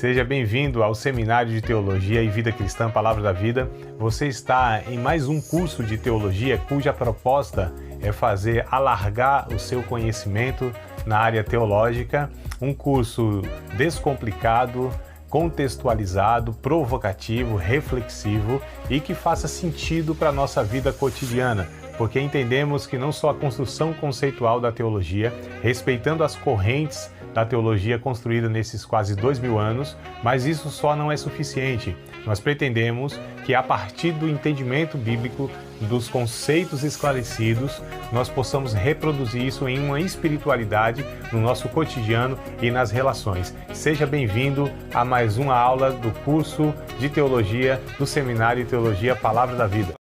Seja bem-vindo ao Seminário de Teologia e Vida Cristã Palavra da Vida. Você está em mais um curso de teologia cuja proposta é fazer alargar o seu conhecimento na área teológica, um curso descomplicado, contextualizado, provocativo, reflexivo e que faça sentido para a nossa vida cotidiana, porque entendemos que não só a construção conceitual da teologia, respeitando as correntes da teologia construída nesses quase 2000 anos, mas isso só não é suficiente. Nós pretendemos que a partir do entendimento bíblico, dos conceitos esclarecidos, nós possamos reproduzir isso em uma espiritualidade no nosso cotidiano e nas relações. Seja bem-vindo a mais uma aula do curso de teologia do Seminário de Teologia Palavra da Vida.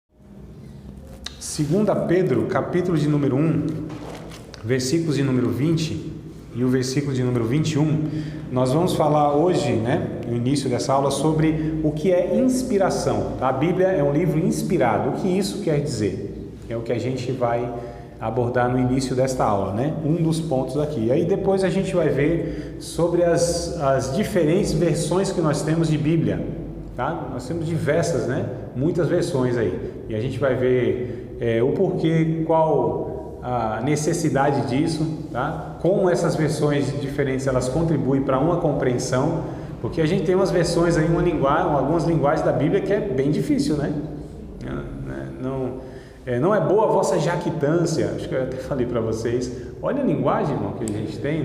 2 Pedro, capítulo de número 1, versículos de número 20 e o versículo de número 21, nós vamos falar hoje, no início dessa aula, sobre o que é inspiração. A Bíblia é um livro inspirado. O que isso quer dizer? É o que a gente vai abordar no início desta aula, um dos pontos aqui. E aí depois a gente vai ver sobre as diferentes versões que nós temos de Bíblia. Tá? Nós temos diversas, muitas versões aí. E a gente vai ver o porquê, qual a necessidade disso, tá? Como essas versões diferentes elas contribuem para uma compreensão, porque a gente tem umas versões aí, algumas linguagens da Bíblia que é bem difícil, Não é boa a vossa jactância, acho que eu até falei para vocês, olha a linguagem, irmão, que a gente tem,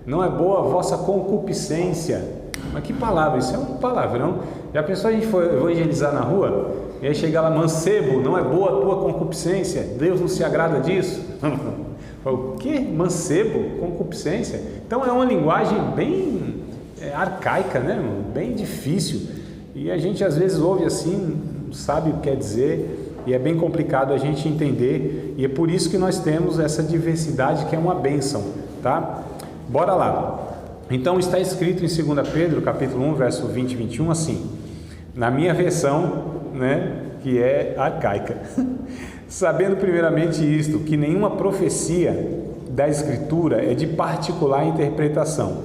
Não é boa a vossa concupiscência. Mas que palavra, isso é um palavrão. Já pensou a gente for evangelizar na rua? E aí chegar lá, mancebo, não é boa a tua concupiscência? Deus não se agrada disso? O que? Mancebo? Concupiscência? Então é uma linguagem bem arcaica, bem difícil. E a gente às vezes ouve assim, não sabe o que quer dizer, e é bem complicado a gente entender. E é por isso que nós temos essa diversidade que é uma bênção, tá? Bora lá. Então está escrito em 2 Pedro, capítulo 1, verso 20 e 21, assim, na minha versão, que é arcaica. Sabendo primeiramente isto, que nenhuma profecia da Escritura é de particular interpretação,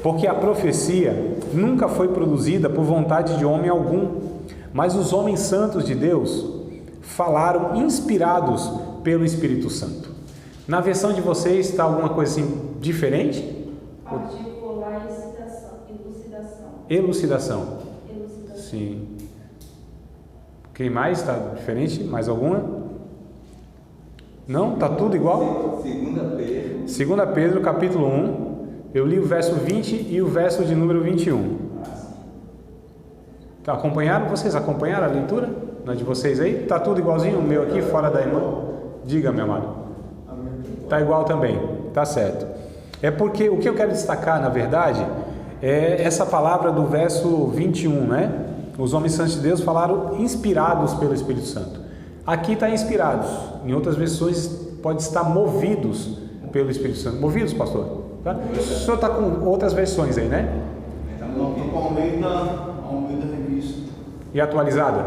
porque a profecia nunca foi produzida por vontade de homem algum, mas os homens santos de Deus falaram inspirados pelo Espírito Santo. Na versão de vocês está alguma coisa assim diferente? Particular elucidação. Elucidação. Sim. Quem mais? Está diferente? Mais alguma? Não? Está tudo igual? 2 Pedro, capítulo 1. Eu li o verso 20 e o verso de número 21. Tá, acompanharam? Vocês acompanharam a leitura? Na de vocês aí? Está tudo igualzinho? O meu aqui, fora da irmã? Diga, meu amado. Está igual também. Tá certo. É porque o que eu quero destacar, na verdade, é essa palavra do verso 21, Os homens santos de Deus falaram inspirados pelo Espírito Santo. Aqui está inspirados. Em outras versões pode estar movidos pelo Espírito Santo. Movidos, pastor? Tá? O senhor está com outras versões aí, Estou com Almeida Revista. E atualizada?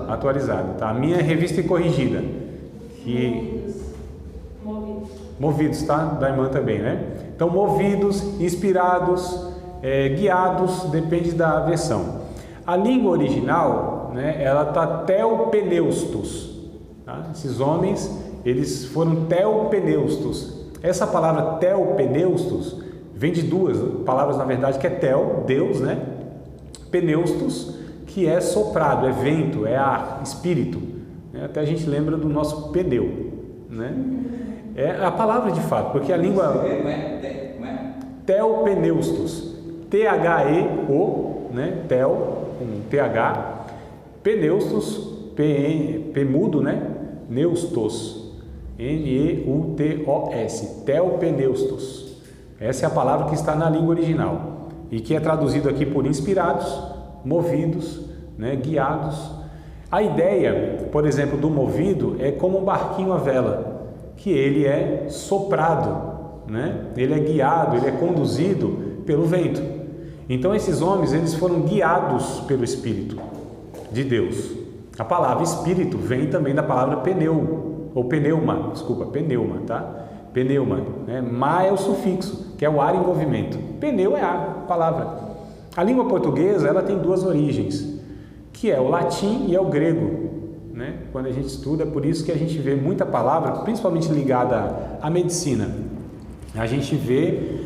Atualizada. Tá. A minha é revista e corrigida. Movidos, tá? Da irmã também, Então, movidos, inspirados, guiados, depende da versão. A língua original, ela está teopneustos. Tá? Esses homens, eles foram teopneustos. Essa palavra teopneustos vem de duas palavras, na verdade, que é tel, Deus, Pneustos, que é soprado, é vento, é ar, espírito. Até a gente lembra do nosso pneu, É a palavra de fato, porque a língua... Teopneustos. T-H-E-O, tel, com T-H, pneustos, P mudo, neustos, N-E-U-T-O-S, teopneustos. Essa é a palavra que está na língua original e que é traduzido aqui por inspirados, movidos, guiados. A ideia, por exemplo, do movido é como um barquinho à vela, que ele é soprado, ele é guiado, ele é conduzido pelo vento. Então esses homens, eles foram guiados pelo Espírito de Deus. A palavra Espírito vem também da palavra pneu, ou pneuma, tá? Pneuma, Ma é o sufixo, que é o ar em movimento. Pneu é ar, palavra. A língua portuguesa, ela tem duas origens, que é o latim e é o grego, né? Quando a gente estuda, é por isso que a gente vê muita palavra, principalmente ligada à medicina, a gente vê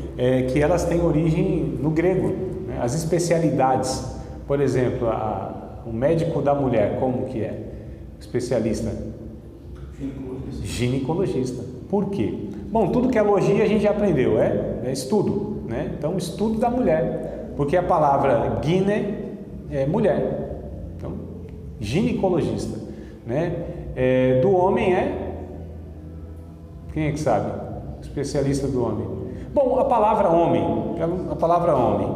que elas têm origem no grego, né? As especialidades, por exemplo, o médico da mulher, como que é? Especialista? Ginecologista. Por quê? Bom, tudo que é logia a gente já aprendeu, é estudo, né? Então, estudo da mulher, porque a palavra gine é mulher, então, ginecologista, né? Do homem quem é que sabe? Especialista do homem. Bom, a palavra homem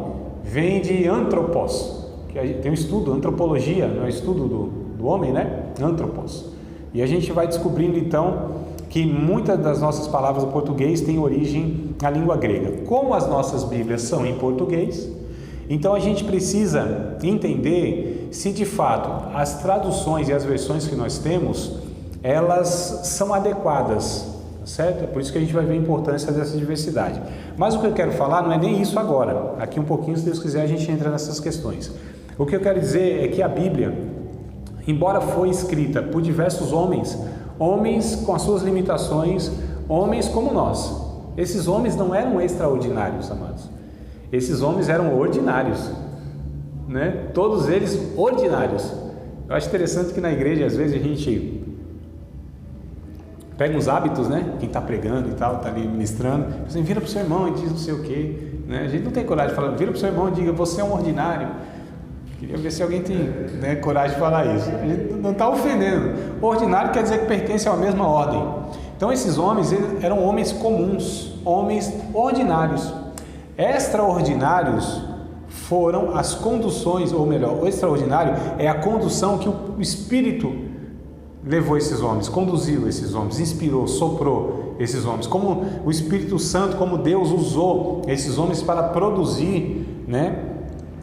vem de antropos, que tem um estudo, antropologia, não é estudo do homem, né? Antropos. E a gente vai descobrindo então que muitas das nossas palavras do português têm origem na língua grega. Como as nossas Bíblias são em português, então a gente precisa entender se de fato as traduções e as versões que nós temos, elas são adequadas, certo? É por isso que a gente vai ver a importância dessa diversidade. Mas o que eu quero falar não é nem isso agora. Aqui um pouquinho, se Deus quiser, a gente entra nessas questões. O que eu quero dizer é que a Bíblia, embora foi escrita por diversos homens com as suas limitações, homens como nós. Esses homens não eram extraordinários, amados. Esses homens eram ordinários, né? Todos eles ordinários. Eu acho interessante que na igreja, às vezes, a gente pega uns hábitos, né? Quem está pregando e tal, está ali ministrando, assim, vira para o seu irmão e diz não sei o quê, né? A gente não tem coragem de falar, vira para o seu irmão e diga, você é um ordinário. Queria ver se alguém tem, né, coragem de falar isso. A gente não está ofendendo. O ordinário quer dizer que pertence à mesma ordem. Então esses homens eram homens comuns, homens ordinários. Extraordinários foram as conduções, ou melhor, o extraordinário é a condução que o Espírito levou esses homens, conduziu esses homens, inspirou, soprou esses homens, como o Espírito Santo, como Deus usou esses homens para produzir, né,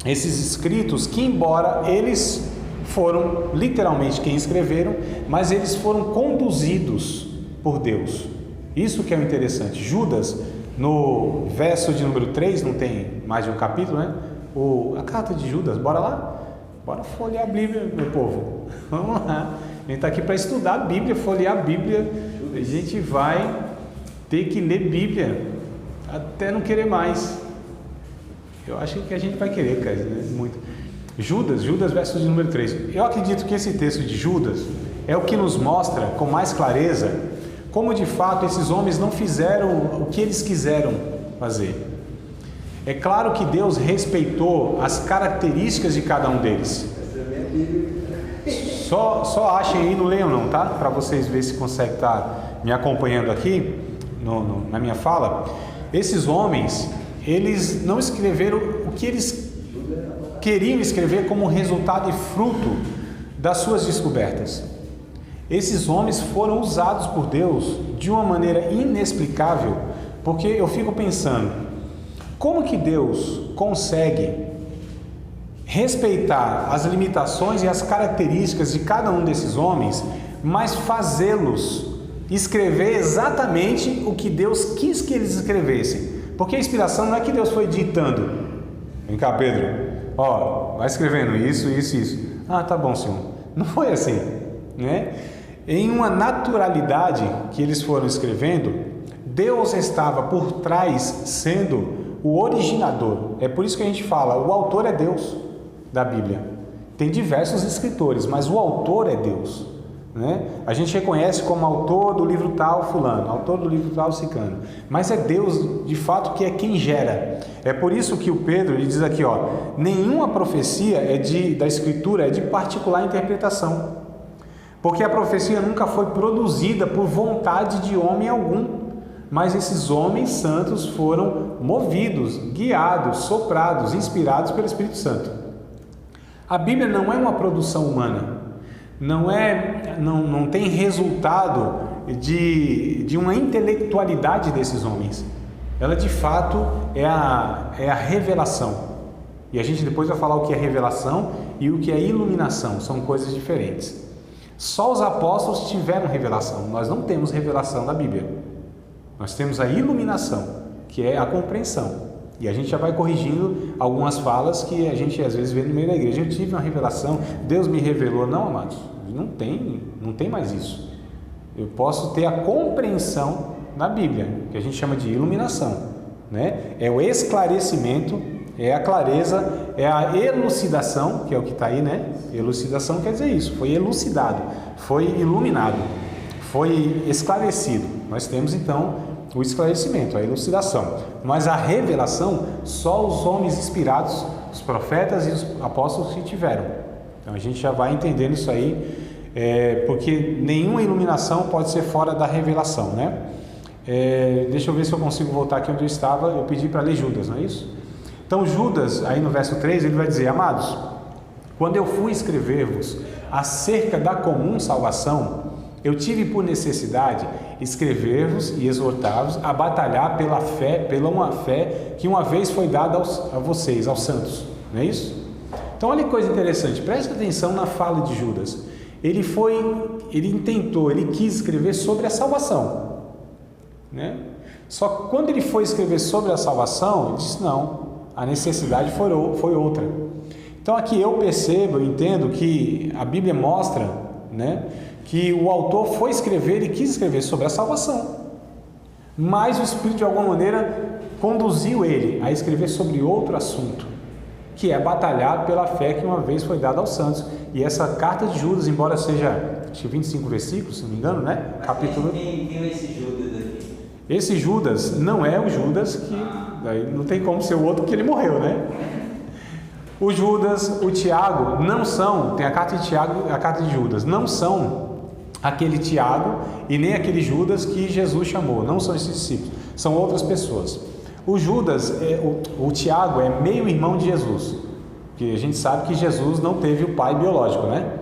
esses escritos que, embora eles foram literalmente quem escreveram, mas eles foram conduzidos por Deus. Isso que é o interessante. Judas, no verso de número 3, não tem mais de um capítulo, né? A carta de Judas, bora lá? Bora folhear a Bíblia, meu povo. Vamos lá. A gente está aqui para estudar a Bíblia, folhear a Bíblia. A gente vai ter que ler Bíblia até não querer mais. Eu acho que a gente vai querer, cara, né? Muito. Judas, verso de número 3. Eu acredito que esse texto de Judas é o que nos mostra com mais clareza como de fato esses homens não fizeram o que eles quiseram fazer. É claro que Deus respeitou as características de cada um deles. Só achem aí, não leiam não, tá? Para vocês verem se conseguem estar me acompanhando aqui na minha fala. Esses homens, eles não escreveram o que eles queriam escrever como resultado e fruto das suas descobertas. Esses homens foram usados por Deus de uma maneira inexplicável, porque eu fico pensando, como que Deus consegue respeitar as limitações e as características de cada um desses homens, mas fazê-los escrever exatamente o que Deus quis que eles escrevessem? Porque a inspiração não é que Deus foi ditando. Vem cá, Pedro, vai escrevendo isso. Ah, tá bom, Senhor. Não foi assim, né? Em uma naturalidade que eles foram escrevendo, Deus estava por trás sendo o originador. É por isso que a gente fala, o autor é Deus da Bíblia. Tem diversos escritores, mas o autor é Deus, né? A gente reconhece como autor do livro tal fulano, autor do livro tal ciclano, mas é Deus de fato que é quem gera. É por isso que o Pedro ele diz aqui, nenhuma profecia da Escritura é de particular interpretação, porque a profecia nunca foi produzida por vontade de homem algum, mas esses homens santos foram movidos, guiados, soprados, inspirados pelo Espírito Santo. A Bíblia não é uma produção humana, não tem resultado de uma intelectualidade desses homens. Ela de fato é a revelação. E a gente depois vai falar o que é revelação e o que é iluminação, são coisas diferentes. Só os apóstolos tiveram revelação, nós não temos revelação da Bíblia. Nós temos a iluminação, que é a compreensão. E a gente já vai corrigindo algumas falas que a gente às vezes vê no meio da igreja. Eu tive uma revelação, Deus me revelou. Não, amados, não tem mais isso. Eu posso ter a compreensão na Bíblia, que a gente chama de iluminação, né? É o esclarecimento, é a clareza, é a elucidação, que é o que está aí, né? Elucidação quer dizer isso, foi elucidado, foi iluminado, foi esclarecido. Nós temos então o esclarecimento, a elucidação, mas a revelação só os homens inspirados, os profetas e os apóstolos que tiveram. Então a gente já vai entendendo isso aí, porque nenhuma iluminação pode ser fora da revelação, né? Deixa eu ver se eu consigo voltar aqui onde eu estava. Eu pedi para ler Judas, não é isso? Então Judas, aí no verso 3, ele vai dizer: amados, quando eu fui escrever-vos acerca da comum salvação, eu tive por necessidade escrever-vos e exortar-vos a batalhar pela fé, pela uma fé que uma vez foi dada a vocês, aos santos, não é isso? Então olha que coisa interessante, preste atenção na fala de Judas. Ele quis escrever sobre a salvação, né? Só que quando ele foi escrever sobre a salvação, ele disse não, a necessidade foi outra. Então aqui eu percebo, eu entendo que a Bíblia mostra, né, que o autor foi escrever e quis escrever sobre a salvação, mas o Espírito de alguma maneira conduziu ele a escrever sobre outro assunto, que é batalhar pela fé que uma vez foi dada aos santos. E essa carta de Judas, embora seja, acho que 25 versículos, se não me engano, né? Capítulo... Quem viu esse Judas aqui? Esse Judas não é o Judas que... Daí não tem como ser o outro porque ele morreu, né? O Judas, o Tiago, não são... Tem a carta de Tiago e a carta de Judas. Não são aquele Tiago e nem aquele Judas que Jesus chamou. Não são esses discípulos. São outras pessoas. O Judas, o Tiago é meio irmão de Jesus, porque a gente sabe que Jesus não teve o pai biológico, né?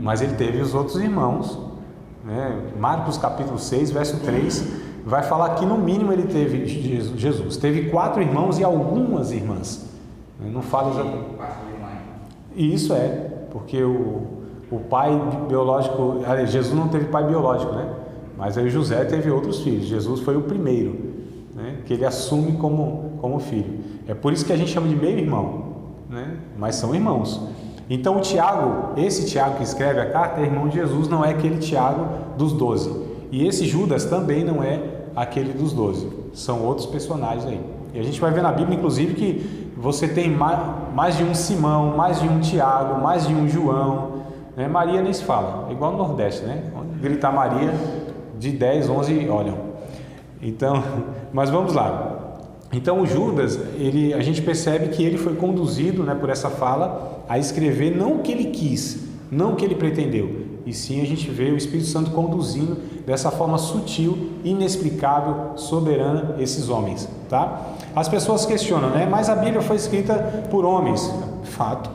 Mas ele teve os outros irmãos, né? Marcos capítulo 6, verso 3, vai falar que no mínimo ele teve Jesus. Teve 4 irmãos e algumas irmãs. Não fala exatamente. Isso porque o pai biológico, Jesus não teve pai biológico, né? Mas aí José teve outros filhos. Jesus foi o primeiro, né, que ele assume como filho. É por isso que a gente chama de meio irmão, né? Mas são irmãos. Então o Tiago, esse Tiago que escreve a carta é irmão de Jesus, não é aquele Tiago dos 12. E esse Judas também não é aquele dos 12. São outros personagens aí. E a gente vai ver na Bíblia, inclusive, que você tem mais de um Simão, mais de um Tiago, mais de um João, né? Maria nem se fala, é igual no Nordeste, né? Gritar Maria, de 10, 11 olham. Então, mas vamos lá. Então o Judas, a gente percebe que ele foi conduzido, né, por essa fala a escrever não o que ele quis, não o que ele pretendeu, e sim a gente vê o Espírito Santo conduzindo dessa forma sutil, inexplicável, soberana esses homens, tá? As pessoas questionam, né? Mas a Bíblia foi escrita por homens. Fato.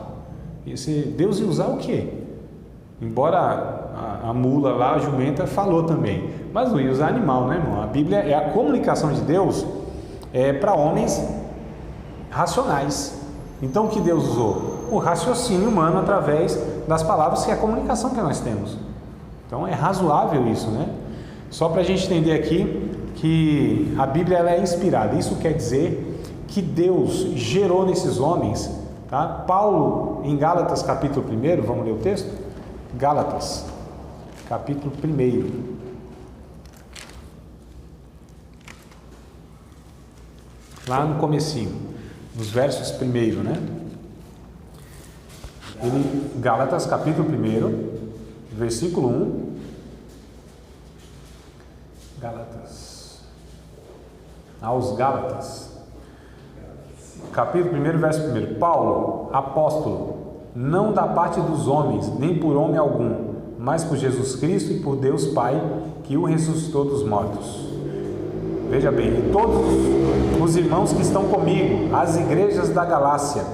Deus ia usar o quê? Embora a mula lá, a jumenta, falou também, mas não ia usar animal, né, irmão? A Bíblia é a comunicação de Deus para homens racionais. Então o que Deus usou? O raciocínio humano através das palavras, que é a comunicação que nós temos. Então é razoável isso, né? Só para a gente entender aqui que a Bíblia ela é inspirada. Isso quer dizer que Deus gerou nesses homens, tá? Paulo, em Gálatas capítulo 1, vamos ler o texto? Gálatas capítulo 1. Lá no comecinho, nos versos 1, né? Gálatas capítulo 1, versículo 1. Gálatas. Aos Gálatas. Capítulo 1, verso 1. Paulo, apóstolo, não da parte dos homens, nem por homem algum, mas por Jesus Cristo e por Deus Pai, que o ressuscitou dos mortos. Veja bem, e todos os irmãos que estão comigo, as igrejas da Galácia,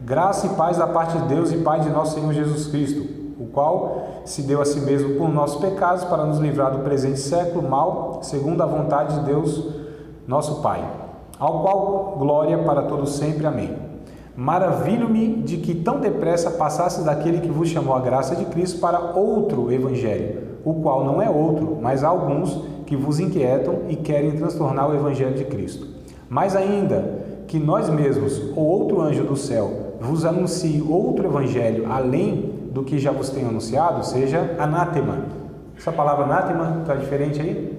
graça e paz da parte de Deus e Pai de nosso Senhor Jesus Cristo, o qual se deu a si mesmo por nossos pecados para nos livrar do presente século mal, segundo a vontade de Deus, nosso Pai, ao qual glória para todos sempre. Amém. Maravilho-me de que tão depressa passasse daquele que vos chamou a graça de Cristo para outro evangelho, o qual não é outro, mas há alguns que vos inquietam e querem transtornar o evangelho de Cristo. Mais ainda, que nós mesmos ou outro anjo do céu vos anuncie outro evangelho além do que já vos tenho anunciado, seja anátema. Essa palavra anátema está diferente aí?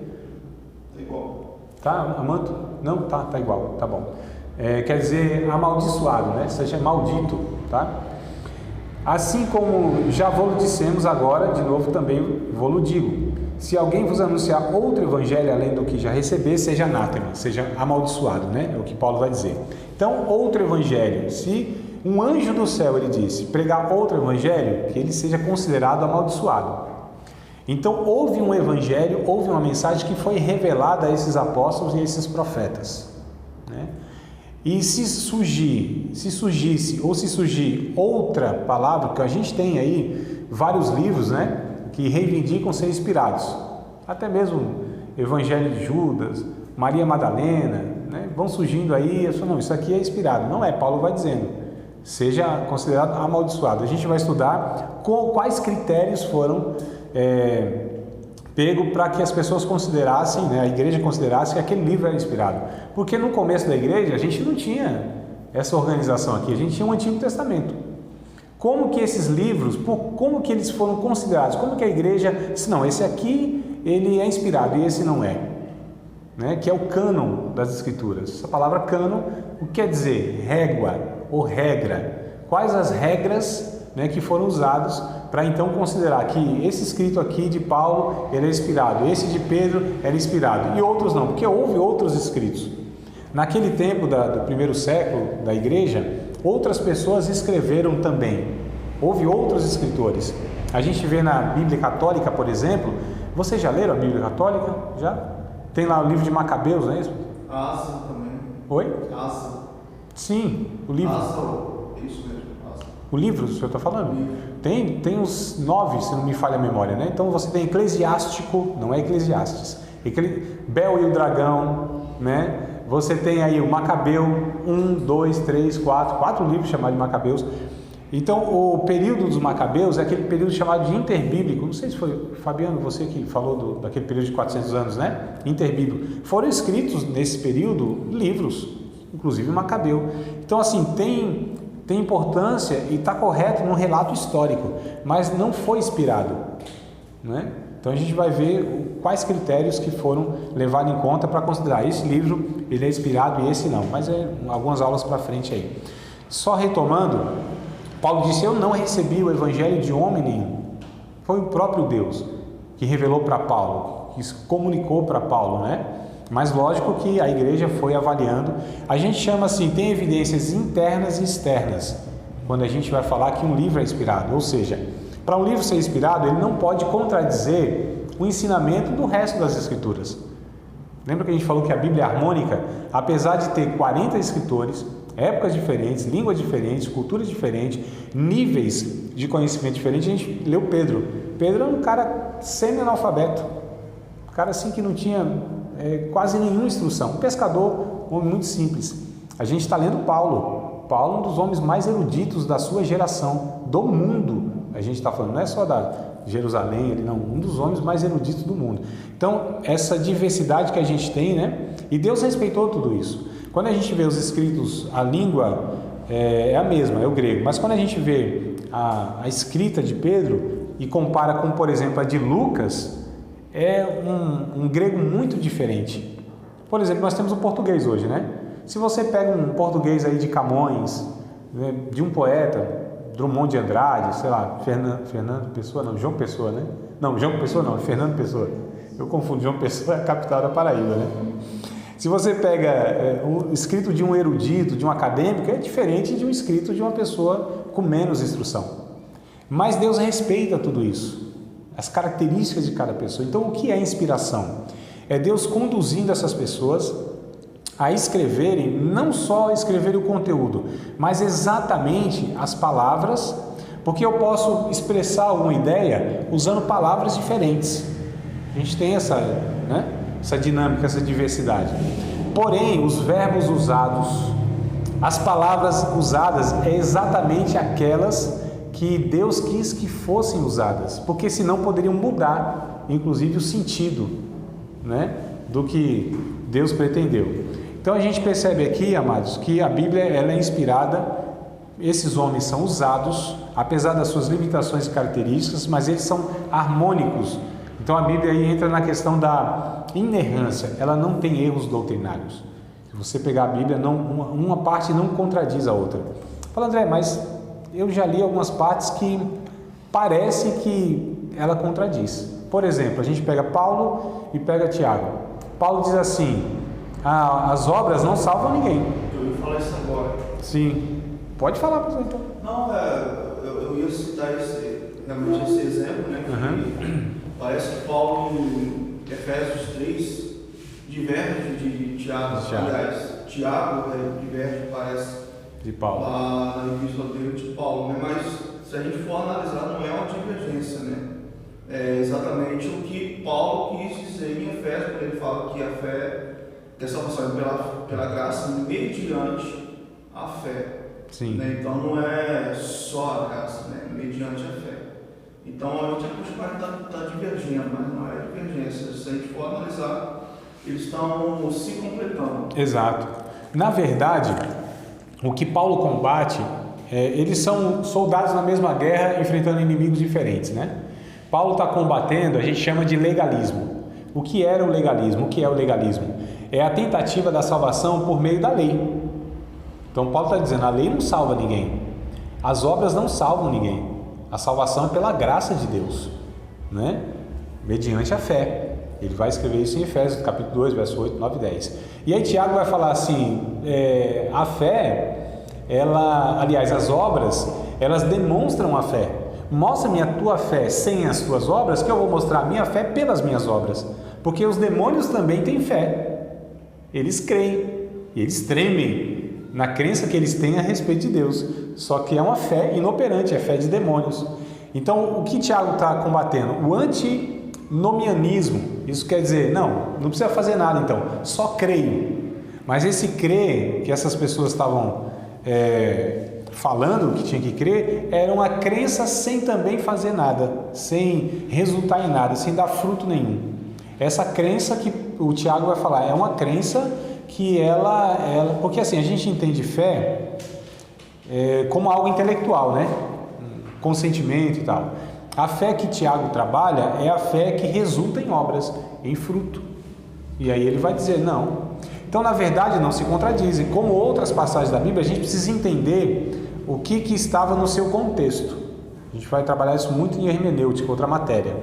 Tá igual. Tá, Amanto? Não, tá igual, tá bom. Quer dizer amaldiçoado, né? Seja maldito, tá? Assim como já vos dissemos agora, de novo também vos digo. Se alguém vos anunciar outro evangelho além do que já receber, seja anátema, seja amaldiçoado, né? É o que Paulo vai dizer. Então, outro evangelho, se um anjo do céu, ele disse, pregar outro evangelho, que ele seja considerado amaldiçoado. Então, houve um evangelho, houve uma mensagem que foi revelada a esses apóstolos e a esses profetas, né? E se surgir outra palavra, que a gente tem aí vários livros, né, que reivindicam ser inspirados, até mesmo Evangelho de Judas, Maria Madalena, né, vão surgindo aí, não, isso aqui é inspirado. Não é, Paulo vai dizendo, seja considerado amaldiçoado. A gente vai estudar quais critérios foram pego para que as pessoas considerassem, né, a igreja considerasse que aquele livro era inspirado. Porque no começo da igreja a gente não tinha essa organização aqui, a gente tinha um Antigo Testamento. Como que esses livros, como que eles foram considerados? Como que a igreja disse, não, esse aqui ele é inspirado e esse não é, né? Que é o cânon das escrituras. Essa palavra cânon, o que quer dizer? Régua ou regra. Quais as regras, né, que foram usadas para então considerar que esse escrito aqui de Paulo ele é inspirado, esse de Pedro era inspirado e outros não, porque houve outros escritos. Naquele tempo do primeiro século da igreja, outras pessoas escreveram também, houve outros escritores. A gente vê na Bíblia Católica, por exemplo, vocês já leram a Bíblia Católica? Já? Tem lá o livro de Macabeus, não é isso? Asa também. Oi? Asa. Sim, o livro. Asa, isso mesmo. Asa. O livro, o senhor está falando? Tem uns 9, se não me falha a memória, né? Então você tem Eclesiástico, não é Eclesiastes. Bel e o Dragão, né? Você tem aí o Macabeu, 1, 2, 3, 4 livros chamados de Macabeus. Então, o período dos Macabeus é aquele período chamado de interbíblico. Não sei se foi, Fabiano, você que falou daquele período de 400 anos, né? Interbíblico. Foram escritos nesse período livros, inclusive Macabeu. Então, assim, tem importância e está correto num relato histórico, mas não foi inspirado, né? Então a gente vai ver quais critérios que foram levados em conta para considerar esse livro ele é inspirado e esse não, mas algumas aulas para frente aí. Só retomando, Paulo disse, eu não recebi o evangelho de homem nenhum, foi o próprio Deus que revelou para Paulo, que comunicou para Paulo, né? Mas lógico que a igreja foi avaliando. A gente chama assim, tem evidências internas e externas, quando a gente vai falar que um livro é inspirado, ou seja, para um livro ser inspirado, ele não pode contradizer o ensinamento do resto das escrituras. Lembra que a gente falou que a Bíblia é harmônica? Apesar de ter 40 escritores, épocas diferentes, línguas diferentes, culturas diferentes, níveis de conhecimento diferentes, a gente leu Pedro. Pedro era um cara semi-analfabeto, um cara assim que não tinha quase nenhuma instrução, um pescador, um homem muito simples. A gente está lendo Paulo, um dos homens mais eruditos da sua geração, do mundo. A gente está falando, não é só da Jerusalém, ele não, um dos homens mais eruditos do mundo. Então, essa diversidade que a gente tem, né? E Deus respeitou tudo isso. Quando a gente vê os escritos, a língua é a mesma, é o grego. Mas quando a gente vê a escrita de Pedro e compara com, por exemplo, a de Lucas, é um grego muito diferente. Por exemplo, nós temos o português hoje, né? Se você pega um português aí de Camões, né, de um poeta, Drummond de Andrade, sei lá, Fernando Pessoa, não, João Pessoa, né? Não, João Pessoa não, Fernando Pessoa. Eu confundo, João Pessoa é a capital da Paraíba, né? Se você pega o escrito de um erudito, de um acadêmico, é diferente de um escrito de uma pessoa com menos instrução. Mas Deus respeita tudo isso, as características de cada pessoa. Então, o que é inspiração? É Deus conduzindo essas pessoas a escreverem, não só escreverem o conteúdo, mas exatamente as palavras, porque eu posso expressar alguma ideia usando palavras diferentes. A gente tem essa dinâmica, essa diversidade. Porém, os verbos usados, as palavras usadas, é exatamente aquelas que Deus quis que fossem usadas, porque senão poderiam mudar, inclusive, o sentido, né, do que Deus pretendeu. Então a gente percebe aqui, amados, que a Bíblia ela é inspirada, esses homens são usados, apesar das suas limitações e características, mas eles são harmônicos. Então a Bíblia aí entra na questão da inerrância, ela não tem erros doutrinários. Se você pegar a Bíblia, uma parte não contradiz a outra. Fala, André, mas eu já li algumas partes que parece que ela contradiz. Por exemplo, a gente pega Paulo e pega Tiago. Paulo diz assim, as obras não salvam ninguém. Eu ia falar isso agora. Sim. Pode falar, pastor, então. Não, eu ia citar realmente esse exemplo, né? Que parece que Paulo, em Efésios 3, diverge de Tiago. Aliás, Tiago diverge, parece, de Paulo. Lá na epístola dele de Paulo, né? Mas se a gente for analisar, não é uma divergência, né? É exatamente o que Paulo quis dizer em Efésios, quando ele fala que a fé, que a salvação é pela graça mediante a fé. Sim. Né? Então não é só a graça, né? Mediante a fé. Então a gente está divergindo, mas não é divergência. Se a gente for analisar, eles estão se completando. Exato. Na verdade, o que Paulo combate, eles são soldados na mesma guerra enfrentando inimigos diferentes, né? Paulo está combatendo, a gente chama de legalismo. O que era o legalismo? O que é o legalismo? É a tentativa da salvação por meio da lei. Então Paulo está dizendo, a lei não salva ninguém. As obras não salvam ninguém. A salvação é pela graça de Deus, né? Mediante a fé. Ele vai escrever isso em Efésios, capítulo 2, verso 8, 9 e 10. E aí Tiago vai falar assim, a fé, as obras, elas demonstram a fé. Mostra-me a tua fé sem as tuas obras, que eu vou mostrar a minha fé pelas minhas obras. Porque os demônios também têm fé. Eles creem, e eles tremem na crença que eles têm a respeito de Deus. Só que é uma fé inoperante, é fé de demônios. Então, o que Tiago está combatendo? O antinomianismo. Isso quer dizer, não precisa fazer nada então, só creio. Mas esse crer que essas pessoas estavam falando que tinha que crer, era uma crença sem também fazer nada, sem resultar em nada, sem dar fruto nenhum. Essa crença que o Tiago vai falar, é uma crença que ela porque assim, a gente entende fé como algo intelectual, né? Com sentimento e tal. A fé que Tiago trabalha é a fé que resulta em obras, em fruto. E aí ele vai dizer, não. Então, na verdade, não se contradizem. Como outras passagens da Bíblia, a gente precisa entender o que estava no seu contexto. A gente vai trabalhar isso muito em hermenêutica, outra matéria.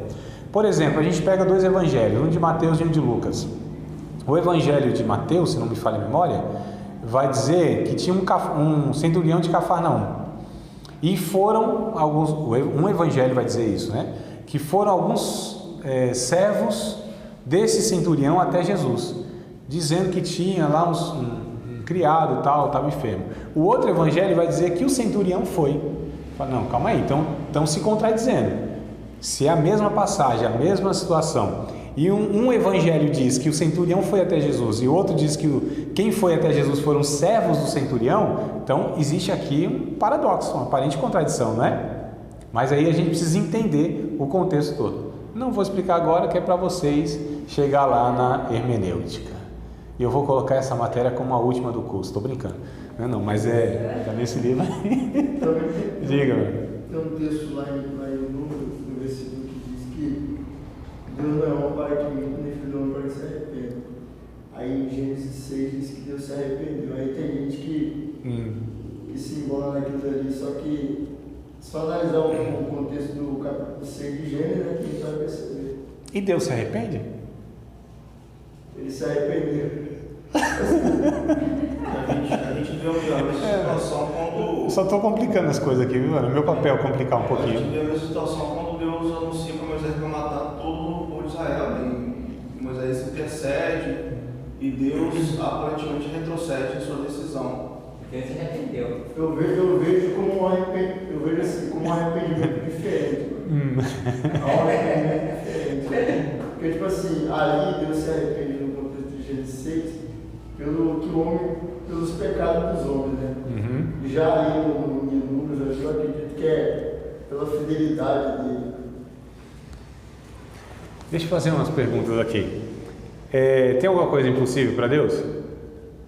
Por exemplo, a gente pega dois evangelhos, um de Mateus e um de Lucas. O evangelho de Mateus, se não me falha a memória, vai dizer que tinha um centurião de Cafarnaum. E foram alguns, um evangelho vai dizer isso, né? Que foram alguns servos desse centurião até Jesus, dizendo que tinha lá um criado e tal, estava enfermo. O outro evangelho vai dizer que o centurião foi. Fala, não, calma aí, estão se contradizendo. Se é a mesma passagem, a mesma situação, e um evangelho diz que o centurião foi até Jesus e o outro diz que quem foi até Jesus foram servos do centurião, então existe aqui um paradoxo, uma aparente contradição, não é? Mas aí a gente precisa entender o contexto todo. Não vou explicar agora, que é para vocês chegar lá na hermenêutica. E eu vou colocar essa matéria como a última do curso, estou brincando. Não, mas tá nesse livro aí. Diga, meu. Tem um texto lá em Números, no versículo, que diz que Deus não é um pai que minta, nem filho não para que se arrependa. Aí em Gênesis 6 diz que Deus se arrependeu. Aí tem gente que se embola naquilo ali, só que se analisar o contexto do capítulo 6 de Gênesis, né, que a gente vai perceber. E Deus se arrepende? Ele se arrependeu. A gente vê uma situação quando... Eu só estou complicando as coisas aqui, viu, mano? Meu papel é complicar um A pouquinho. gente vê uma situação quando Deus anuncia para Moisés que vai matar todo o povo de Israel, né? E Moisés intercede e Deus aparentemente retrocede em sua decisão. Deus se arrependeu. Eu vejo como um arrependimento diferente. Um arrependimento diferente. Porque, tipo assim, ali Deus se arrepende no contexto de Gênesis 6 pelos pecados dos homens, né? E já ali no Números, eu acredito que é pela fidelidade dele. Deixa eu fazer umas perguntas aqui. Tem alguma coisa impossível para Deus?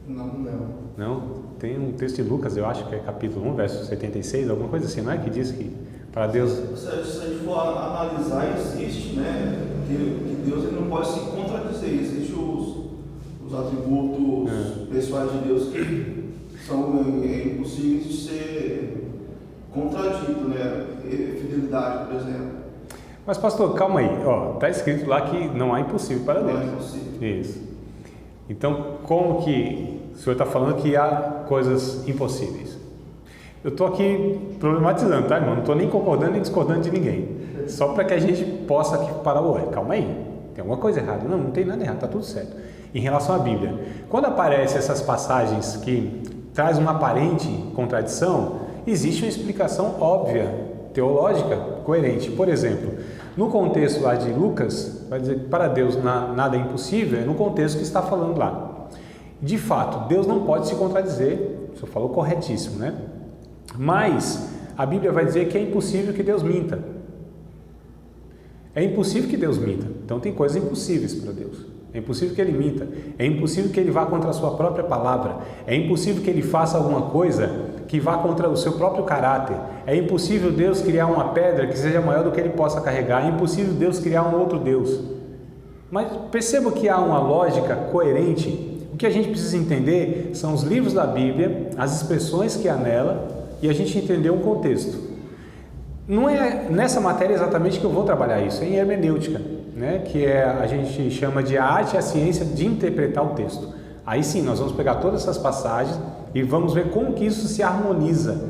Não? Tem um texto de Lucas, eu acho que é capítulo 1, verso 76, alguma coisa assim, não é? Que diz que para Deus... Se a gente for analisar, existe, né? Que Deus ele não pode se contradizer. Existem os atributos pessoais de Deus que são impossíveis de ser contradito, né? Fidelidade, por exemplo. Mas pastor, calma aí, está escrito lá que não há impossível para Deus. Não é impossível. Isso. Então, como que o senhor está falando que há coisas impossíveis? Eu estou aqui problematizando, tá, irmão? Não estou nem concordando nem discordando de ninguém. Só para que a gente possa aqui parar o olho. Calma aí, tem alguma coisa errada. Não tem nada errado, está tudo certo. Em relação à Bíblia, quando aparecem essas passagens que traz uma aparente contradição, existe uma explicação óbvia, teológica, coerente. Por exemplo, no contexto lá de Lucas, vai dizer que para Deus nada é impossível, é no contexto que está falando lá. De fato, Deus não pode se contradizer, o senhor falou corretíssimo, né? Mas a Bíblia vai dizer que é impossível que Deus minta. É impossível que Deus minta. Então tem coisas impossíveis para Deus. É impossível que Ele minta. É impossível que Ele vá contra a sua própria palavra. É impossível que Ele faça alguma coisa que vá contra o seu próprio caráter. É impossível Deus criar uma pedra que seja maior do que Ele possa carregar. É impossível Deus criar um outro Deus. Mas perceba que há uma lógica coerente. O que a gente precisa entender são os livros da Bíblia, as expressões que há nela e a gente entender um contexto. Não é nessa matéria exatamente que eu vou trabalhar isso, é em hermenêutica, né? Que a gente chama de a arte e a ciência de interpretar o texto. Aí sim, nós vamos pegar todas essas passagens e vamos ver como que isso se harmoniza,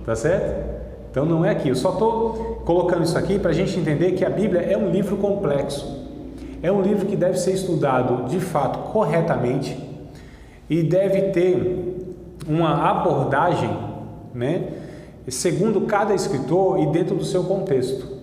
tá certo? Então não é aqui, eu só estou colocando isso aqui para a gente entender que a Bíblia é um livro complexo, é um livro que deve ser estudado de fato corretamente e deve ter uma abordagem, né, segundo cada escritor e dentro do seu contexto.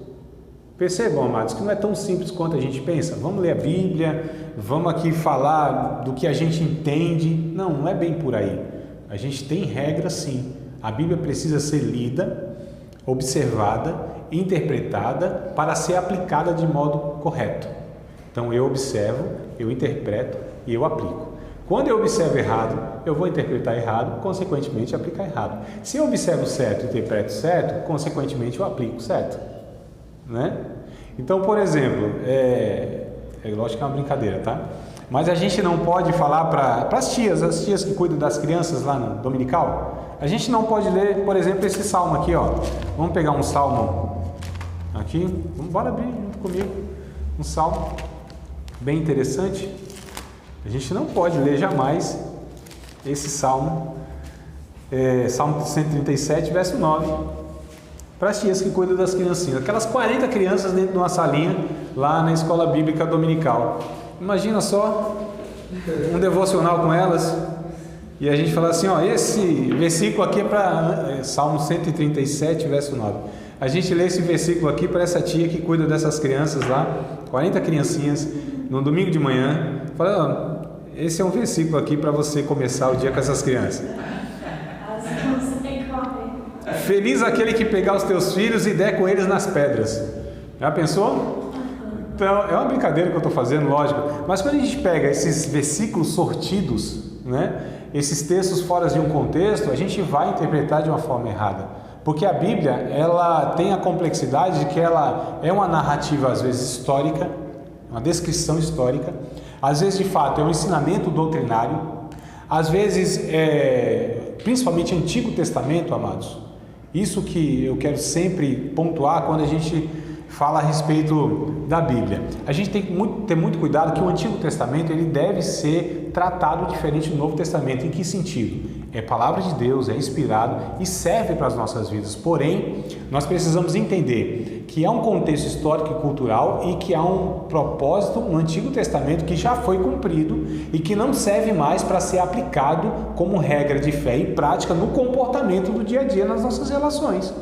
Percebam, amados, que não é tão simples quanto a gente pensa. Vamos ler a Bíblia, vamos aqui falar do que a gente entende. Não, não é bem por aí. A gente tem regras sim. A Bíblia precisa ser lida, observada, interpretada para ser aplicada de modo correto. Então eu observo, eu interpreto e eu aplico. Quando eu observo errado, eu vou interpretar errado, consequentemente aplicar errado. Se eu observo certo e interpreto certo, consequentemente eu aplico certo, né? Então, por exemplo, lógico que é uma brincadeira, tá? Mas a gente não pode falar para as tias que cuidam das crianças lá no dominical, a gente não pode ler, por exemplo, esse salmo aqui, ó. Vamos pegar um salmo aqui, bora abrir junto comigo, um salmo bem interessante. A gente não pode ler jamais esse salmo, Salmo 137, verso 9, para as tias que cuidam das criancinhas, aquelas 40 crianças dentro de uma salinha lá na escola bíblica dominical. Imagina só um devocional com elas e a gente fala assim, ó, esse versículo aqui é para Salmo 137, verso 9. A gente lê esse versículo aqui para essa tia que cuida dessas crianças lá, 40 criancinhas, no domingo de manhã, fala, ó, esse é um versículo aqui para você começar o dia com essas crianças. Feliz aquele que pegar os teus filhos e der com eles nas pedras. Já pensou? Então, é uma brincadeira que eu estou fazendo, lógico. Mas quando a gente pega esses versículos sortidos, né, esses textos fora de um contexto, a gente vai interpretar de uma forma errada. Porque a Bíblia, ela tem a complexidade de que ela é uma narrativa, às vezes, histórica, uma descrição histórica, às vezes, de fato, é um ensinamento doutrinário, às vezes, principalmente Antigo Testamento, amados. Isso que eu quero sempre pontuar quando a gente fala a respeito da Bíblia. A gente tem que ter muito cuidado que o Antigo Testamento ele deve ser tratado diferente do Novo Testamento. Em que sentido? É palavra de Deus, é inspirado e serve para as nossas vidas. Porém, nós precisamos entender que há um contexto histórico e cultural e que há um propósito no Antigo Testamento que já foi cumprido e que não serve mais para ser aplicado como regra de fé e prática no comportamento do dia a dia nas nossas relações.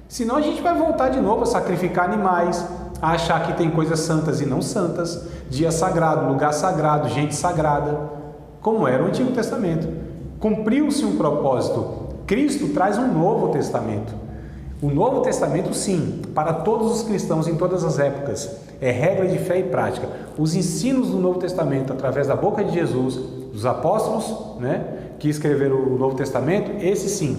Senão a gente vai voltar de novo a sacrificar animais, a achar que tem coisas santas e não santas, dia sagrado, lugar sagrado, gente sagrada, como era o Antigo Testamento. Cumpriu-se um propósito. Cristo traz um Novo Testamento. O Novo Testamento, sim, para todos os cristãos em todas as épocas, é regra de fé e prática. Os ensinos do Novo Testamento, através da boca de Jesus, dos apóstolos, né, que escreveram o Novo Testamento, esses sim.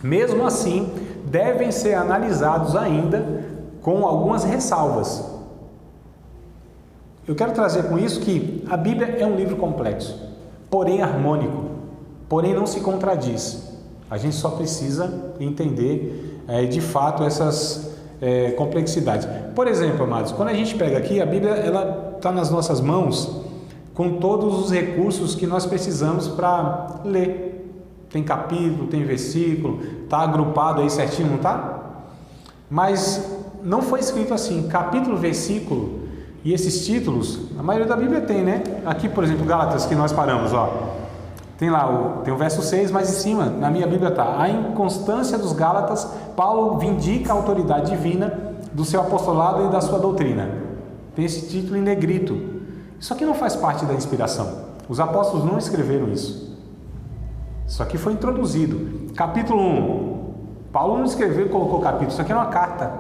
Mesmo assim, devem ser analisados ainda com algumas ressalvas. Eu quero trazer com isso que a Bíblia é um livro complexo, porém harmônico, porém não se contradiz. A gente só precisa entender de fato essas complexidades. Por exemplo, amados, quando a gente pega aqui, a Bíblia ela está nas nossas mãos com todos os recursos que nós precisamos para ler. Tem capítulo, tem versículo, está agrupado aí certinho, não está? Mas não foi escrito assim, capítulo, versículo e esses títulos, a maioria da Bíblia tem, né? Aqui, por exemplo, Gálatas, que nós paramos, ó. Tem lá, tem o verso 6, mas em cima, na minha Bíblia está: a inconstância dos Gálatas, Paulo vindica a autoridade divina do seu apostolado e da sua doutrina. Tem esse título em negrito. Isso aqui não faz parte da inspiração. Os apóstolos não escreveram isso. Isso aqui foi introduzido. Capítulo 1. Paulo não escreveu e colocou capítulo. Isso aqui é uma carta,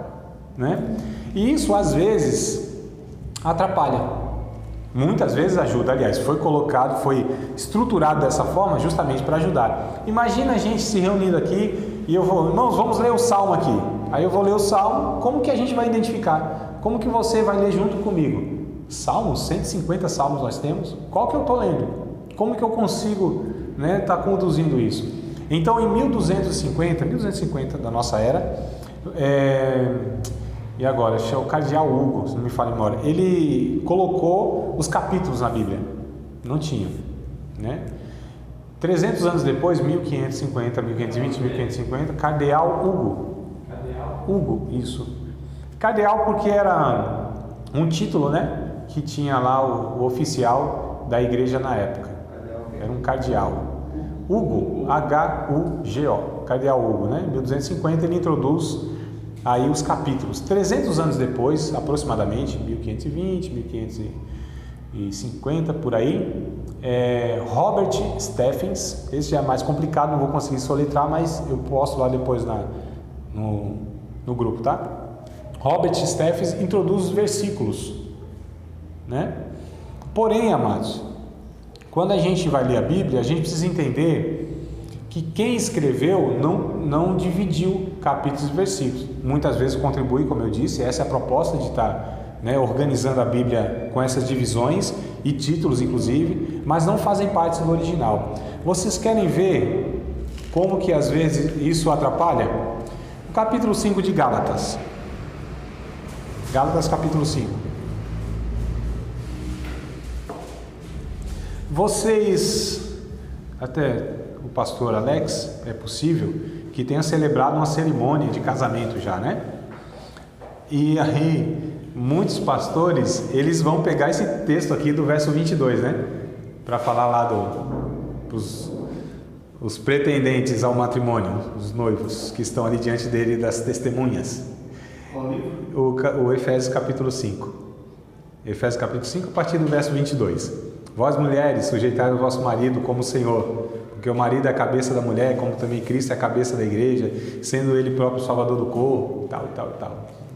né? E isso às vezes atrapalha. Muitas vezes ajuda. Aliás, foi colocado, foi estruturado dessa forma justamente para ajudar. Imagina a gente se reunindo aqui e eu vou, irmãos, vamos ler o Salmo aqui. Aí eu vou ler o Salmo. Como que a gente vai identificar? Como que você vai ler junto comigo? Salmos, 150 salmos nós temos. Qual que eu estou lendo? Como que eu consigo tá conduzindo isso? Então, em 1250 da nossa era, e agora, é o cardeal Hugo, se não me falha a memória, ele colocou os capítulos na Bíblia. Não tinha, né? 300 anos depois, 1550, 1520, 1550, cardeal Hugo. Hugo, isso. Cardeal porque era um título, né? Que tinha lá o oficial da igreja na época. Era um cardeal. Hugo, H-U-G-O, cardeal Hugo, né? Em 1250 ele introduz aí os capítulos. 300 anos depois, aproximadamente, 1520, 1550, por aí, Robert Stephens, esse já é mais complicado, não vou conseguir soletrar, mas eu posto lá depois no grupo, tá? Robert Stephens introduz os versículos, né? Porém, amados, quando a gente vai ler a Bíblia, a gente precisa entender que quem escreveu não dividiu capítulos e versículos. Muitas vezes contribui, como eu disse, essa é a proposta de estar organizando a Bíblia com essas divisões e títulos, inclusive, mas não fazem parte do original. Vocês querem ver como que às vezes isso atrapalha? O capítulo 5 de Gálatas. Gálatas capítulo 5. Vocês, até o pastor Alex, é possível que tenha celebrado uma cerimônia de casamento já, né? E aí, muitos pastores, eles vão pegar esse texto aqui do verso 22, né? Para falar lá os pretendentes ao matrimônio, os noivos que estão ali diante dele, das testemunhas. O Efésios capítulo 5. Efésios capítulo 5, a partir do verso 22. Vós mulheres, sujeitai o vosso marido como o Senhor, porque o marido é a cabeça da mulher, como também Cristo é a cabeça da igreja, sendo ele próprio o salvador do corpo, tal.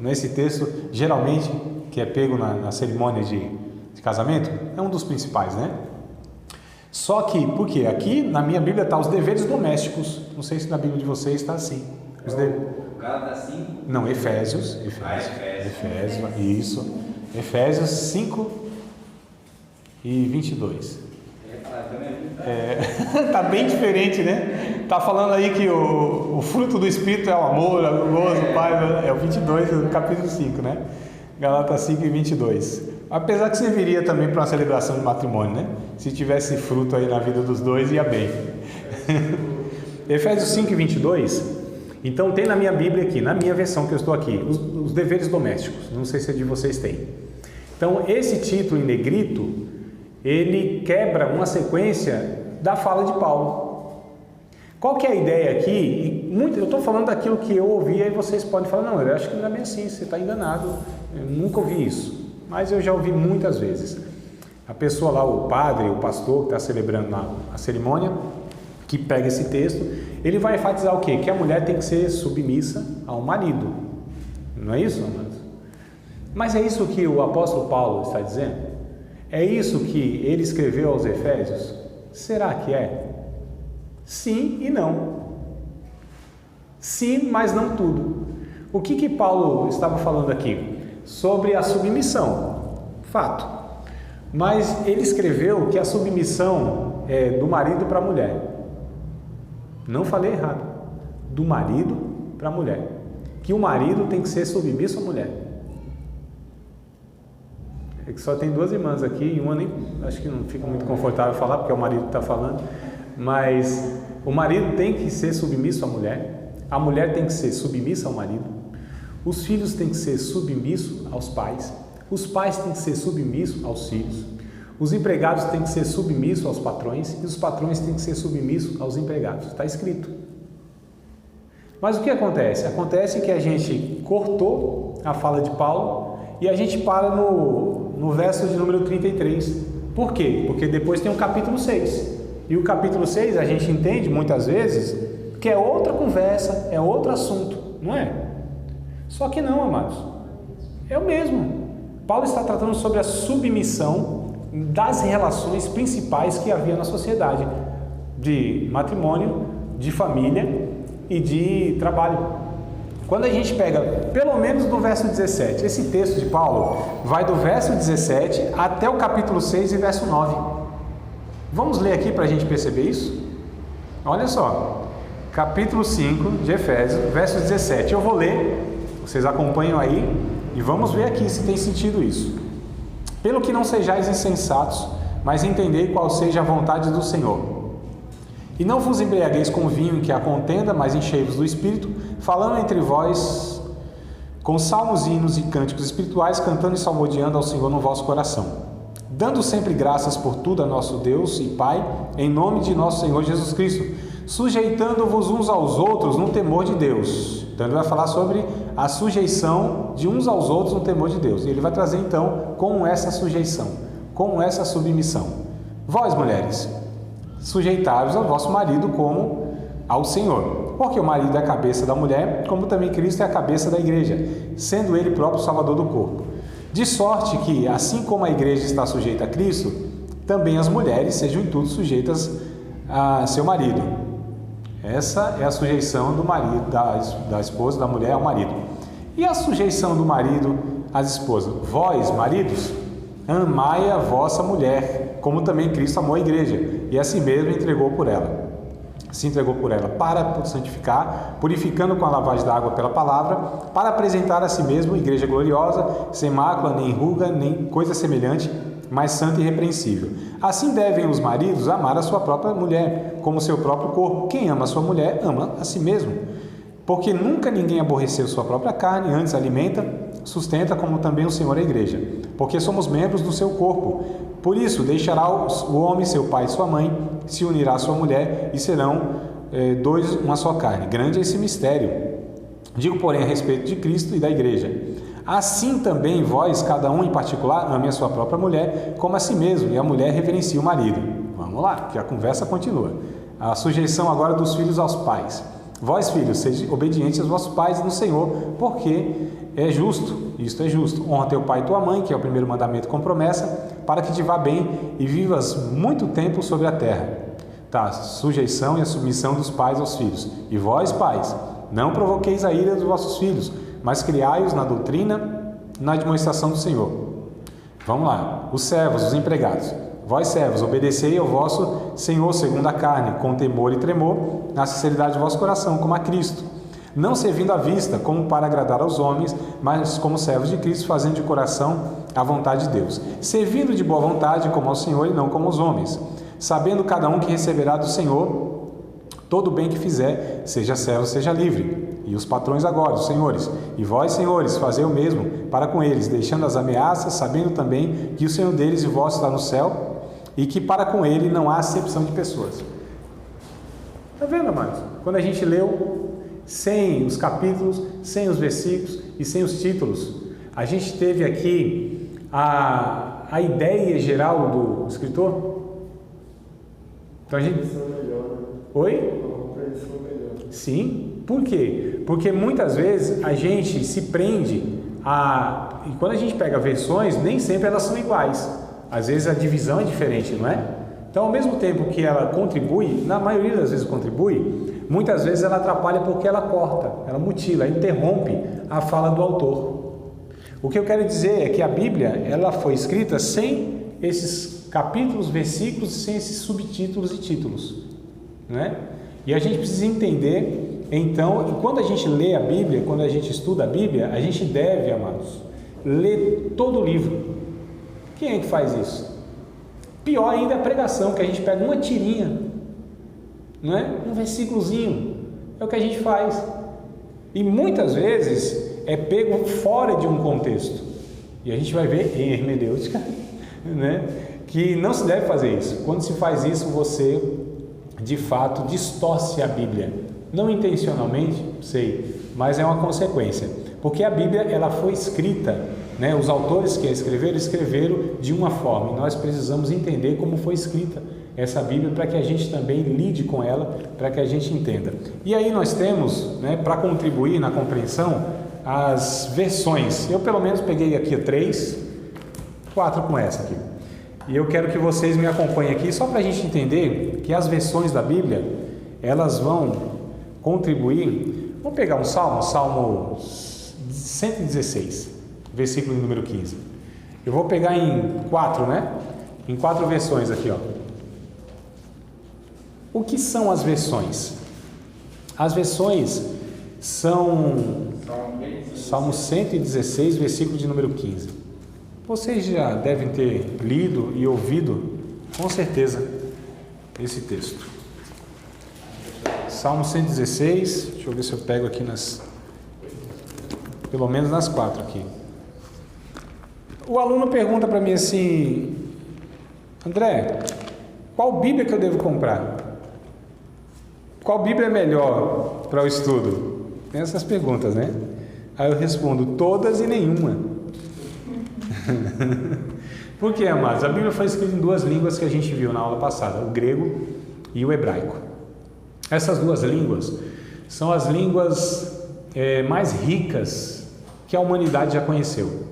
Nesse texto, geralmente, que é pego na cerimônia de casamento, é um dos principais, né? Só que, por quê? Aqui na minha Bíblia está os deveres domésticos. Não sei se na Bíblia de vocês está assim. Gálatas 5? Não, Efésios, isso. Efésios 5 e 22. Tá bem diferente, né? Tá falando aí que o fruto do Espírito é o amor, é o gozo, o Pai, é o 22 do capítulo 5, né? Gálatas 5 e 22. Apesar que serviria também para uma celebração de matrimônio, né? Se tivesse fruto aí na vida dos dois, ia bem. Efésios 5 e 22. Então tem na minha Bíblia aqui, na minha versão que eu estou aqui, os deveres domésticos. Não sei se a de vocês tem. Então esse título em negrito, ele quebra uma sequência da fala de Paulo. Qual que é a ideia aqui? Eu estou falando daquilo que eu ouvi, aí vocês podem falar, não, eu acho que não é bem assim, você está enganado, eu nunca ouvi isso, mas eu já ouvi muitas vezes. A pessoa lá, o padre, o pastor que está celebrando a cerimônia, que pega esse texto, ele vai enfatizar o quê? Que a mulher tem que ser submissa ao marido, não é isso, amados? Mas é isso que o apóstolo Paulo está dizendo? É isso que ele escreveu aos Efésios? Será que é? Sim e não. Sim, mas não tudo. O que Paulo estava falando aqui? Sobre a submissão. Fato. Mas ele escreveu que a submissão é do marido para a mulher. Não falei errado. Do marido para a mulher. Que o marido tem que ser submisso à mulher. É que só tem duas irmãs aqui e uma nem, acho que não fica muito confortável falar porque é o marido que está falando, mas o marido tem que ser submisso à mulher, a mulher tem que ser submissa ao marido, os filhos têm que ser submissos aos pais, os pais têm que ser submissos aos filhos, os empregados têm que ser submissos aos patrões e os patrões têm que ser submissos aos empregados, está escrito. Mas o que acontece? Acontece que a gente cortou a fala de Paulo e a gente para no verso de número 33. Por quê? Porque depois tem o capítulo 6. E o capítulo 6 a gente entende muitas vezes que é outra conversa, é outro assunto, não é? Só que não, amados. É o mesmo. Paulo está tratando sobre a submissão das relações principais que havia na sociedade. De matrimônio, de família e de trabalho. Quando a gente pega, pelo menos do verso 17, esse texto de Paulo vai do verso 17 até o capítulo 6 e verso 9. Vamos ler aqui para a gente perceber isso? Olha só, capítulo 5 de Efésios, verso 17. Eu vou ler, vocês acompanham aí e vamos ver aqui se tem sentido isso. Pelo que não sejais insensatos, mas entendei qual seja a vontade do Senhor. E não vos embriagueis com vinho em que há contenda, mas enchei-vos do Espírito, falando entre vós com salmos, hinos e cânticos espirituais, cantando e salmodiando ao Senhor no vosso coração, dando sempre graças por tudo a nosso Deus e Pai, em nome de nosso Senhor Jesus Cristo, sujeitando-vos uns aos outros no temor de Deus. Então ele vai falar sobre a sujeição de uns aos outros no temor de Deus. E ele vai trazer então como essa sujeição, como essa submissão. Vós, mulheres, sujeitai-vos ao vosso marido como ao Senhor, porque o marido é a cabeça da mulher, como também Cristo é a cabeça da igreja, sendo ele próprio Salvador do corpo. De sorte que, assim como a igreja está sujeita a Cristo, também as mulheres sejam em tudo sujeitas a seu marido. Essa é a sujeição do marido, da esposa, da mulher ao marido. E a sujeição do marido às esposas? Vós, maridos, amai a vossa mulher, como também Cristo amou a igreja, e a si mesmo entregou por ela. Se entregou por ela para santificar, purificando com a lavagem da água pela palavra, para apresentar a si mesmo igreja gloriosa, sem mácula, nem ruga, nem coisa semelhante, mas santa e irrepreensível. Assim devem os maridos amar a sua própria mulher, como seu próprio corpo. Quem ama a sua mulher, ama a si mesmo. Porque nunca ninguém aborreceu sua própria carne, antes alimenta, sustenta, como também o Senhor a igreja. Porque somos membros do seu corpo. Por isso, deixará o homem, seu pai e sua mãe, se unirá à sua mulher, e serão dois uma só carne. Grande é esse mistério. Digo, porém, a respeito de Cristo e da igreja. Assim também vós, cada um em particular, ame a sua própria mulher como a si mesmo, e a mulher reverencie o marido. Vamos lá, que a conversa continua. A sujeição agora dos filhos aos pais. Vós, filhos, sede obedientes aos vossos pais no Senhor, porque é justo, isto é justo. Honra teu pai e tua mãe, que é o primeiro mandamento com promessa, para que te vá bem e vivas muito tempo sobre a terra. Tá, sujeição e a submissão dos pais aos filhos. E vós, pais, não provoqueis a ira dos vossos filhos, mas criai-os na doutrina, na admoestação do Senhor. Vamos lá, os servos, os empregados. Vós, servos, obedecei ao vosso Senhor segundo a carne, com temor e tremor, na sinceridade do vosso coração, como a Cristo, não servindo à vista, como para agradar aos homens, mas como servos de Cristo, fazendo de coração a vontade de Deus, servindo de boa vontade como ao Senhor e não como aos homens, sabendo cada um que receberá do Senhor todo o bem que fizer, seja servo, seja livre. E os patrões agora, os senhores, e vós, senhores, fazei o mesmo para com eles, deixando as ameaças, sabendo também que o Senhor deles e vosso está no céu, e que para com ele não há acepção de pessoas. Está vendo, amados? Quando a gente leu sem os capítulos, sem os versículos e sem os títulos, a gente teve aqui a ideia geral do escritor. Então a gente... Oi? Sim. Por quê? Porque muitas vezes a gente se prende a... E quando a gente pega versões, nem sempre elas são iguais. Às vezes a divisão é diferente, não é? Então, ao mesmo tempo que ela contribui, na maioria das vezes contribui, muitas vezes ela atrapalha porque ela corta, ela mutila, interrompe a fala do autor. O que eu quero dizer é que a Bíblia, ela foi escrita sem esses capítulos, versículos, sem esses subtítulos e títulos, né? E a gente precisa entender, então, quando a gente lê a Bíblia, quando a gente estuda a Bíblia, a gente deve, amados, ler todo o livro. Quem é que faz isso? Pior ainda é a pregação, que a gente pega uma tirinha, não é? Um versículozinho, é o que a gente faz. E muitas vezes é pego fora de um contexto. E a gente vai ver em hermenêutica, né, que não se deve fazer isso. Quando se faz isso, você de fato distorce a Bíblia. Não intencionalmente, sei, mas é uma consequência. Porque a Bíblia, ela foi escrita, né, os autores que a escreveram de uma forma. E nós precisamos entender como foi escrita essa Bíblia para que a gente também lide com ela, para que a gente entenda. E aí nós temos, né, para contribuir na compreensão, as versões. Eu pelo menos peguei aqui 4 com essa aqui. E eu quero que vocês me acompanhem aqui, só para a gente entender que as versões da Bíblia, elas vão contribuir. Vamos pegar um Salmo 116, versículo número 15. Eu vou pegar em 4, né? Em 4 versões aqui, ó. O que são as versões? As versões são Salmo 116, versículo de número 15. Vocês já devem ter lido e ouvido, com certeza, esse texto. Salmo 116, deixa eu ver se eu pego aqui pelo menos nas 4 aqui. O aluno pergunta para mim assim: André, qual Bíblia que eu devo comprar? Qual Bíblia é melhor para o estudo? Tem essas perguntas, né? Aí eu respondo: todas e nenhuma. Por que, amados? A Bíblia foi escrita em 2 línguas que a gente viu na aula passada, o grego e o hebraico. Essas 2 línguas são as línguas mais ricas que a humanidade já conheceu.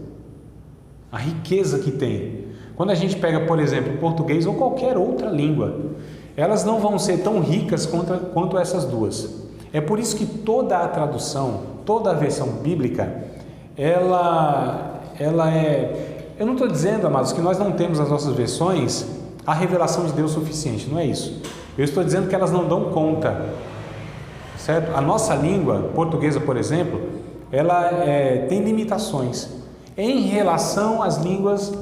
A riqueza que tem. Quando a gente pega, por exemplo, o português ou qualquer outra língua, elas não vão ser tão ricas quanto essas 2. É por isso que toda a tradução, toda a versão bíblica, ela é... Eu não estou dizendo, amados, que nós não temos nas nossas versões a revelação de Deus suficiente, não é isso. Eu estou dizendo que elas não dão conta, certo? A nossa língua portuguesa, por exemplo, ela tem limitações em relação às línguas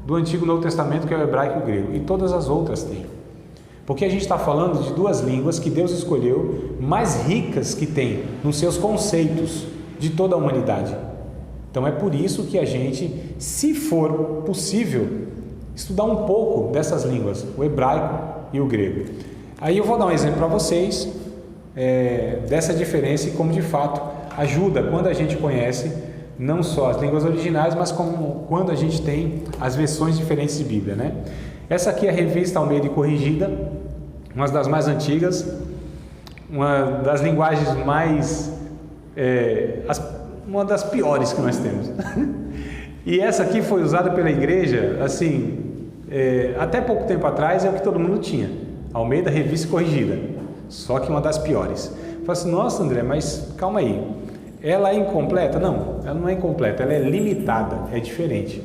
do Antigo e Novo Testamento, que é o hebraico e o grego, e todas as outras têm. Porque a gente está falando de 2 línguas que Deus escolheu, mais ricas que tem nos seus conceitos de toda a humanidade. Então é por isso que a gente, se for possível, estudar um pouco dessas línguas, o hebraico e o grego. Aí eu vou dar um exemplo para vocês dessa diferença e como de fato ajuda quando a gente conhece não só as línguas originais, mas como quando a gente tem as versões diferentes de Bíblia, né? Essa aqui é a revista Almeida e Corrigida, uma das mais antigas, uma das linguagens mais... uma das piores que nós temos. E essa aqui foi usada pela igreja, assim, até pouco tempo atrás é o que todo mundo tinha. Almeida, revista corrigida. Só que uma das piores. Fala assim: nossa, André, mas calma aí. Ela é incompleta? Não, ela não é incompleta, ela é limitada, é diferente,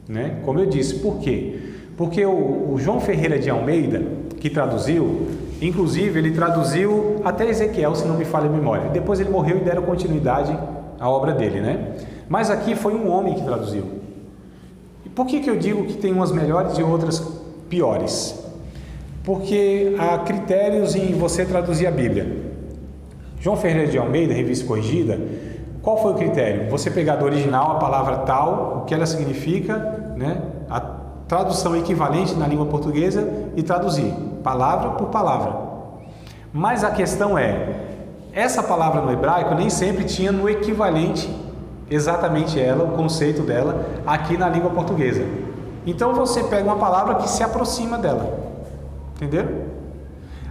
né? Como eu disse, por quê? Porque o João Ferreira de Almeida, que traduziu, inclusive ele traduziu até Ezequiel, se não me falha a memória. Depois ele morreu e deram continuidade a obra dele, né? Mas aqui foi um homem que traduziu. E por que eu digo que tem umas melhores e outras piores? Porque há critérios em você traduzir a Bíblia. João Ferreira de Almeida, revista corrigida, qual foi o critério? Você pegar do original a palavra tal, o que ela significa, né? A tradução equivalente na língua portuguesa e traduzir, palavra por palavra. Mas a questão essa palavra no hebraico nem sempre tinha no equivalente exatamente ela, o conceito dela, aqui na língua portuguesa. Então você pega uma palavra que se aproxima dela, entendeu?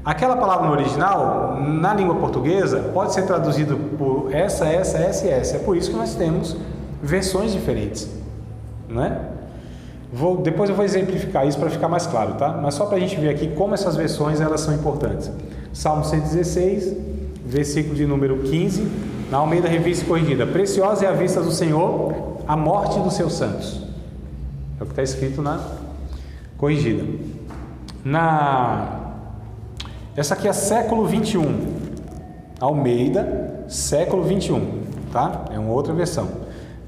Aquela palavra no original, na língua portuguesa, pode ser traduzido por essa e essa. É por isso que nós temos versões diferentes, não é? Depois eu vou exemplificar isso para ficar mais claro, tá? Mas só para a gente ver aqui como essas versões elas são importantes. Salmo 116, versículo de número 15, na Almeida Revista Corrigida. Preciosa é a vista do Senhor a morte dos seus santos. É o que está escrito na Corrigida. Essa aqui é século 21. Almeida, século 21, tá? É uma outra versão.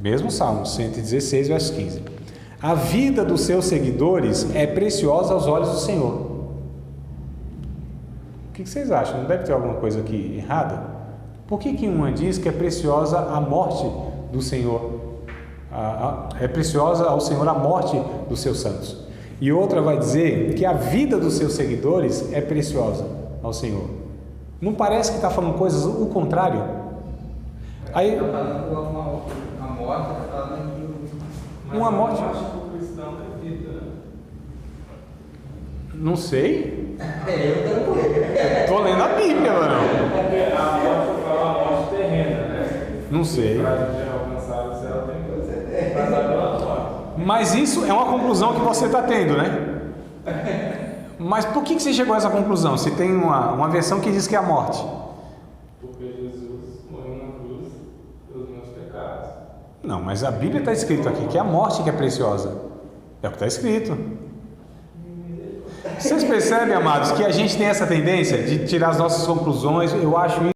Mesmo Salmo 116, verso 15. A vida dos seus seguidores é preciosa aos olhos do Senhor. O que vocês acham? Não deve ter alguma coisa aqui errada? Por que uma diz que é preciosa a morte do Senhor? É preciosa ao Senhor a morte dos seus santos. E outra vai dizer que a vida dos seus seguidores é preciosa ao Senhor. Não parece que está falando coisas o contrário? Aí, está falando uma morte, está falando de uma morte. O cristão é vida, né? Não sei. Eu também. Tô lendo a Bíblia, Varão. Porque a morte fala a morte terrena, né? Não sei. Para a gente alcançar o céu tem que passar pela morte. Mas isso é uma conclusão que você está tendo, né? Mas por que você chegou a essa conclusão? Se tem uma versão que diz que é a morte. Porque Jesus morreu na cruz pelos meus pecados. Não, mas a Bíblia está escrito aqui que é a morte que é preciosa. É o que está escrito. Vocês percebem, amados, que a gente tem essa tendência de tirar as nossas conclusões? Eu acho